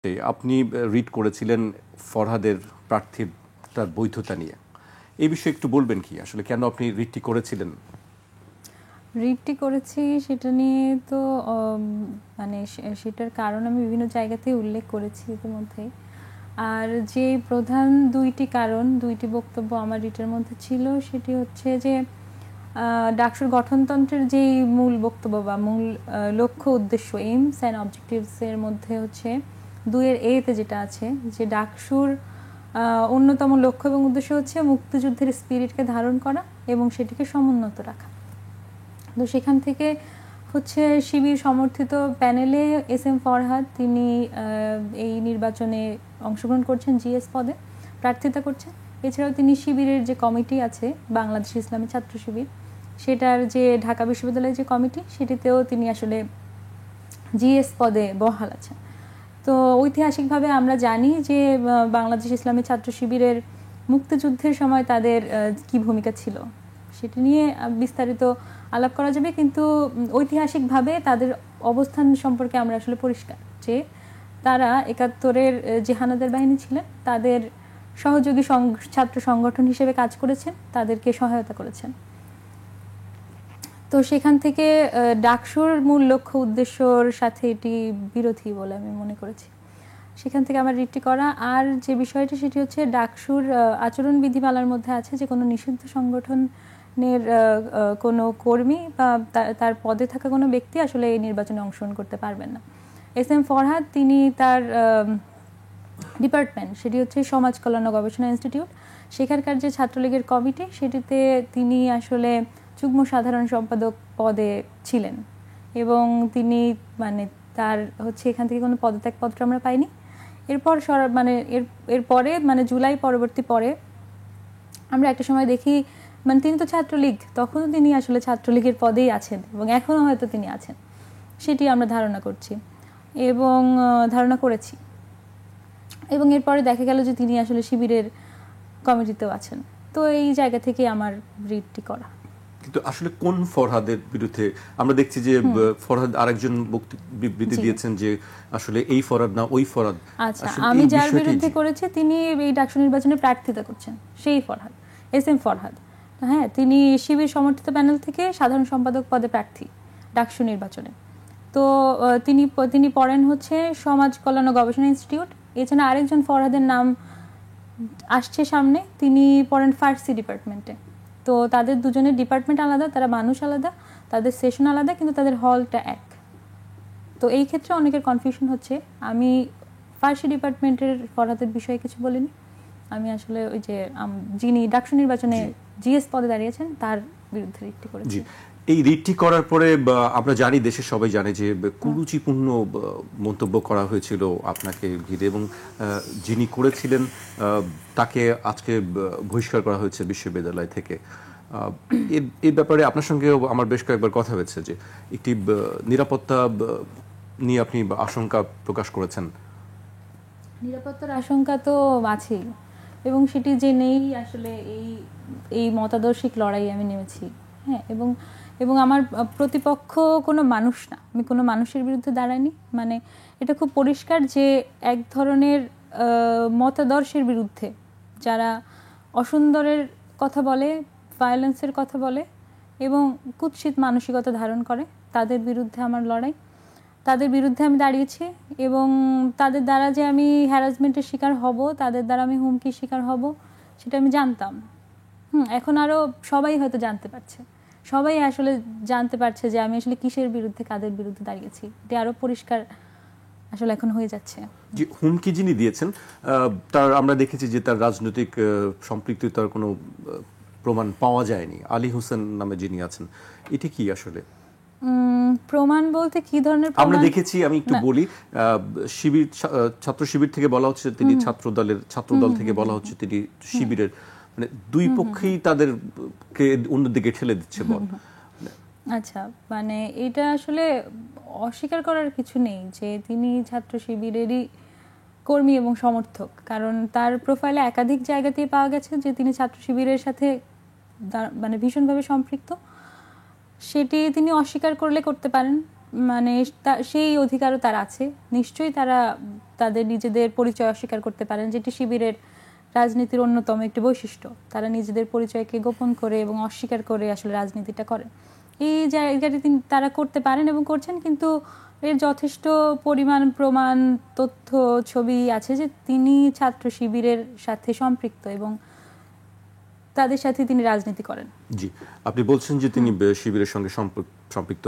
আপনি রিড করেছিলেন ফরহাদের প্রার্থীতার বৈধতা নিয়ে, এই বিষয়ে একটু বলবেন কি আসলে কেন আপনি রিডটি করেছিলেন? রিডটি করেছি সেটা নিয়ে তো মানে সেটার কারণ আমি বিভিন্ন জায়গাতেই উল্লেখ করেছি ইতিমধ্যে। আর যে প্রধান দুইটি কারণ, দুইটি বক্তব্য আমার রিটের মধ্যে ছিল, সেটি হচ্ছে যে ডাকসুর গঠনতন্ত্রের যেই মূল বক্তব্য বা মূল লক্ষ্য উদ্দেশ্য, এইমস অ্যান্ড অবজেক্টিভসের মধ্যে হচ্ছে 2-এর এতে যেটা আছে যে ডাকসুর অন্যতম লক্ষ্য এবং উদ্দেশ্য হচ্ছে মুক্তিযুদ্ধের স্পিরিটকে ধারণ করা এবং সেটিকে সমুন্নত রাখা। তো সেখান থেকে হচ্ছে শিবির সমর্থিত প্যানেলে এস এম ফরহাদ তিনি এই নির্বাচনে অংশগ্রহণ করছেন, জিএস পদে প্রার্থিতা করছেন। এছাড়াও তিনি শিবিরের যে কমিটি আছে বাংলাদেশ ইসলামী ছাত্র শিবির, সেটার যে ঢাকা বিশ্ববিদ্যালয়ের যে কমিটি, সেটিতেও তিনি আসলে জিএস পদে বহাল আছেন। তো ঐতিহাসিকভাবে আমরা জানি যে বাংলাদেশ ইসলামী ছাত্র শিবিরের মুক্তিযুদ্ধের সময় তাদের কি ভূমিকা ছিল সেটি নিয়ে বিস্তারিত আলাপ করা যাবে, কিন্তু ঐতিহাসিকভাবে তাদের অবস্থান সম্পর্কে আমরা আসলে পরিষ্কার যে তারা 71-এর যে হানাদার বাহিনী ছিলেন তাদের সহযোগী ছাত্র সংগঠন হিসেবে কাজ করেছেন, তাদেরকে সহায়তা করেছেন। তো সেখান থেকে ডাকসুর মূল লক্ষ্য উদ্দেশ্যর সাথে এটি বিরোধী বলে আমি মনে করেছি, সেখান থেকে আমার রিটটি করা। আর যে বিষয়টি সেটি হচ্ছে ডাকসুর আচরণ বিধিমালার মধ্যে আছে যে কোনো নিষিদ্ধ সংগঠনের কোনো কর্মী বা তার পদে থাকা কোনো ব্যক্তি আসলে এই নির্বাচনে অংশগ্রহণ করতে পারবেন না। এস এম ফরহাদ তিনি তার ডিপার্টমেন্ট, সেটি হচ্ছে সমাজ কল্যাণ ও গবেষণা ইনস্টিটিউট, সেখানকার যে ছাত্রলীগের কমিটি সেটিতে তিনি আসলে যুগ্ম সাধারণ সম্পাদক পদে ছিলেন এবং তিনি মানে তার হচ্ছে এখান থেকে কোনো পদত্যাগপত্র আমরা পাইনি। এরপর মানে এরপরে মানে জুলাই পরবর্তী পরে আমরা একটা সময় দেখি মানে তিনি তো ছাত্রলীগ, তখনও তিনি আসলে ছাত্রলীগের পদেই আছেন এবং এখনও হয়তো তিনি আছেন, সেটি আমরা ধারণা করছি এবং ধারণা করেছি। এবং এরপরে দেখা গেল যে তিনি আসলে শিবিরের কমিটিতেও আছেন। তো এই জায়গা থেকে আমার রিটটি করা। কিন্তু আসলে কোন ফরহাদের বিরুদ্ধে আমরা দেখছি যে ফরহাদ আরেকজন বিবৃতি দিয়েছেন যে আসলে এই ফরহাদ না ওই ফরহাদ। আচ্ছা, আমি যার বিরুদ্ধে করেছি তিনি এই ডাকসু নির্বাচনে প্রার্থিতা করছেন, সেই ফরহাদ, এস এম ফরহাদ। হ্যাঁ, তিনি শিবির সমর্থিত প্যানেল থেকে সাধারণ সম্পাদক পদে প্রার্থী ডাকসু নির্বাচনে। তো তিনি পড়েন হচ্ছে সমাজ কল্যাণ ও গবেষণা ইনস্টিটিউট। এছাড়া আরেকজন ফরহাদের নাম আসছে সামনে, তিনি পড়েন ফার্সি ডিপার্টমেন্টে। তো তাদের দুজনের ডিপার্টমেন্ট আলাদা, তারা মানুষ আলাদা, তাদের সেশন আলাদা, কিন্তু তাদের হলটা এক। তো এই ক্ষেত্রে অনেকের কনফিউশন হচ্ছে। আমি ফার্সি ডিপার্টমেন্টের ফরহাদের বিষয়ে কিছু বলিনি, আমি আসলে ওই যে যিনি ডাকসু নির্বাচনে জিএস পদে দাঁড়িয়েছেন তার বিরুদ্ধে রিটটি করেছি। এই রিটটি করার পরে আমরা জানি, দেশের সবাই জানে যে কুরুচিপূর্ণ মন্তব্য করা হয়েছিল আপনাকে ঘিরে এবং যিনি করেছিলেন তাকে আজকে বহিষ্কার করা হয়েছে বিশ্ববিদ্যালয় থেকে। এর ব্যাপারে আপনার সঙ্গেও আমার বেশ কয়েকবার কথা হয়েছে যে একটি নিরাপত্তা নিয়ে আপনি আশঙ্কা প্রকাশ করেছেন। নিরাপত্তার আশঙ্কা তো আছেই এবং সেটি জেনেই আসলে এই মতাদর্শিক লড়াই আমি নেমেছি। হ্যাঁ, এবং আমার প্রতিপক্ষ কোনো মানুষ না, আমি কোনো মানুষের বিরুদ্ধে দাঁড়াইনি। মানে এটা খুব পরিষ্কার যে এক ধরনের মতাদর্শের বিরুদ্ধে যারা অসুন্দরের কথা বলে, ভায়োলেন্সের কথা বলে এবং কুৎসিত মানসিকতা ধারণ করে, তাদের বিরুদ্ধে আমার লড়াই। তাদের বিরুদ্ধে আমি দাঁড়িয়েছি এবং তাদের দ্বারা যে আমি হ্যারাসমেন্টের শিকার হব, তাদের দ্বারা আমি হুমকির শিকার হব, সেটা আমি জানতাম। এখন আরও সবাই হয়তো জানতে পারছে, সবাই আসলে জানতে পারছে যে আমি আসলে কিসের বিরুদ্ধে, কাদের বিরুদ্ধে দাঁড়িয়েছি, এটা আরও পরিষ্কার আসলে এখন হয়ে যাচ্ছে। যে হুমকি যিনি দিয়েছেন তার আমরা দেখেছি যে তার রাজনৈতিক সম্পৃক্ততার কোনো প্রমাণ পাওয়া যায়নি। আলী হোসেন নামে যিনি আছেন, এটা কি আসলে প্রমাণ বলতে কি ধরনের আমরা দেখেছি? আমি একটু বলি, শিবির ছাত্র শিবির থেকে বলা হচ্ছে তিনি ছাত্রদল থেকে বলা হচ্ছে তিনি শিবিরের, মানে দুই পক্ষেই তাদেরকে অন্যদিকে ঠেলে দিচ্ছে বল। আচ্ছা, মানে এটা আসলে অস্বীকার করার কিছু নেই যে তিনি ছাত্র শিবিরেরই কর্মী এবং সমর্থক, কারণ তার প্রোফাইলে একাধিক জায়গাতেই পাওয়া গেছে যে তিনি ছাত্র শিবিরের সাথে মানে ভীষণভাবে সম্পৃক্ত। সেটি তিনি অস্বীকার করলে করতে পারেন, মানে সেই অধিকারও তার আছে, নিশ্চয়ই তারা তাদের নিজেদের পরিচয় অস্বীকার করতে পারেন, যেটি শিবিরের রাজনীতির অন্যতম একটি বৈশিষ্ট্য। তারা নিজেদের পরিচয়কে গোপন করে এবং অস্বীকার করে আসলে রাজনীতিটা করেন। এই জায়গাটি তারা করতে পারেন এবং করছেন, কিন্তু এর যথেষ্ট পরিমাণ প্রমাণ, তথ্য, ছবি আছে যে তিনি ছাত্র শিবিরের সাথে সম্পৃক্ত এবং তাদের সাথে তিনি রাজনীতি করেন। জি, আপনি বলছেন যে তিনি শিবিরের সঙ্গে সম্পৃক্ত।